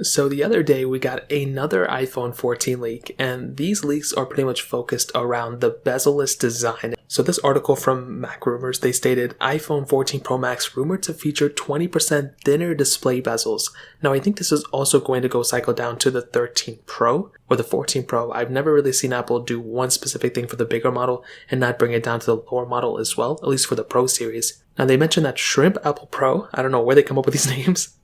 So the other day we got another iPhone 14 leak, and these leaks are pretty much focused around the Bezel-Less Design. So this article from Mac Rumors, they stated iPhone 14 Pro Max rumored to feature 20% thinner display bezels. Now I think this is also going to go cycle down to the 13 Pro or the 14 Pro. I've never really seen Apple do one specific thing for the bigger model and not bring it down to the lower model as well, at least for the Pro series. Now they mentioned that Shrimp Apple Pro, I don't know where they come up with these names,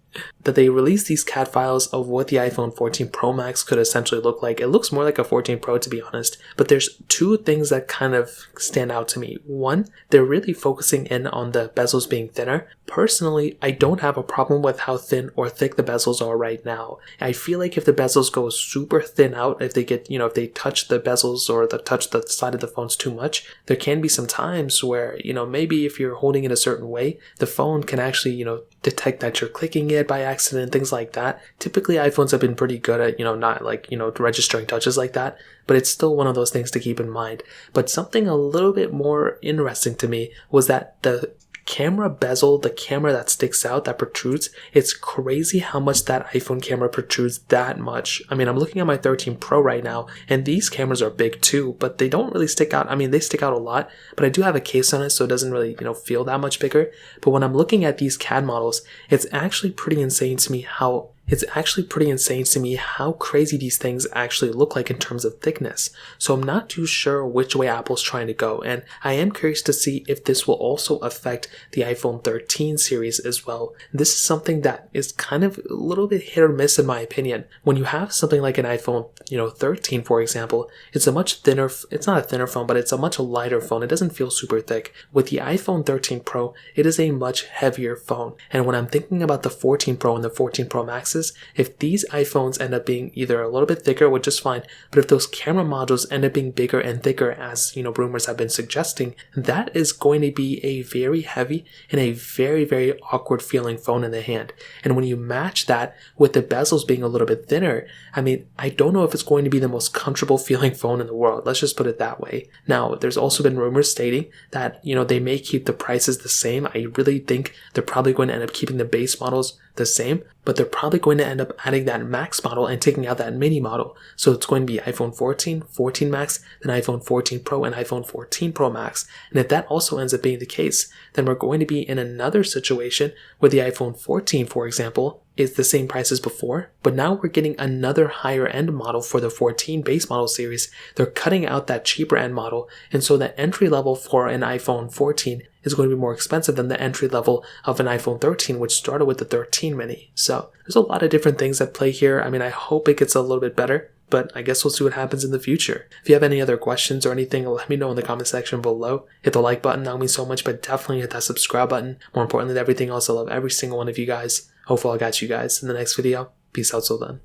that they released these CAD files of what the iPhone 14 Pro Max could essentially look like. It looks more like a 14 Pro, to be honest, but there's two things that kind of stand out to me. One, they're really focusing in on the bezels being thinner. Personally, I don't have a problem with how thin or thick the bezels are right now. I feel like if the bezels go super thin out, if they get, if they touch the bezels or touch the side of the phones too much, there can be some times where, maybe if you're holding it a certain way, the phone can actually, detect that you're clicking it by accident, things like that. Typically iPhones have been pretty good at, not registering touches like that, but it's still one of those things to keep in mind. But something a little bit more interesting to me was that the camera bezel, the camera that sticks out, that protrudes, it's crazy how much that iPhone camera protrudes that much. I mean, I'm looking at my 13 Pro right now, and these cameras are big too, but they don't really stick out. I mean, they stick out a lot, but I do have a case on it, so it doesn't really, feel that much bigger. But when I'm looking at these CAD models, it's actually pretty insane to me how crazy these things actually look like in terms of thickness. So I'm not too sure which way Apple's trying to go, and I am curious to see if this will also affect the iPhone 13 series as well. This is something that is kind of a little bit hit or miss in my opinion. When you have something like an iPhone, 13 for example, it's a much thinner, it's not a thinner phone, but it's a much lighter phone. It doesn't feel super thick. With the iPhone 13 Pro, it is a much heavier phone. And when I'm thinking about the 14 Pro and the 14 Pro Maxes, if these iPhones end up being either a little bit thicker, which is fine, but if those camera modules end up being bigger and thicker, as rumors have been suggesting, that is going to be a very heavy and a very, very awkward feeling phone in the hand. And when you match that with the bezels being a little bit thinner, I mean, I don't know if it's going to be the most comfortable feeling phone in the world. Let's just put it that way. Now, there's also been rumors stating that, they may keep the prices the same. I really think they're probably going to end up keeping the base models the same, but they're probably going to end up adding that Max model and taking out that mini model. So it's going to be iPhone 14, 14 Max, then iPhone 14 Pro, and iPhone 14 Pro Max. And if that also ends up being the case, then we're going to be in another situation where the iPhone 14, for example, is the same price as before, but now we're getting another higher end model for the 14 base model series. They're cutting out that cheaper end model, and so the entry level for an iPhone 14 is going to be more expensive than the entry level of an iPhone 13, which started with the 13 mini. So there's a lot of different things at play here. I mean, I hope it gets a little bit better, but I guess we'll see what happens in the future. If you have any other questions or anything, let me know in the comment section below. Hit the like button, that would mean so much, but definitely hit that subscribe button. More importantly than everything else, I love every single one of you guys. Hopefully I'll catch you guys in the next video. Peace out till then.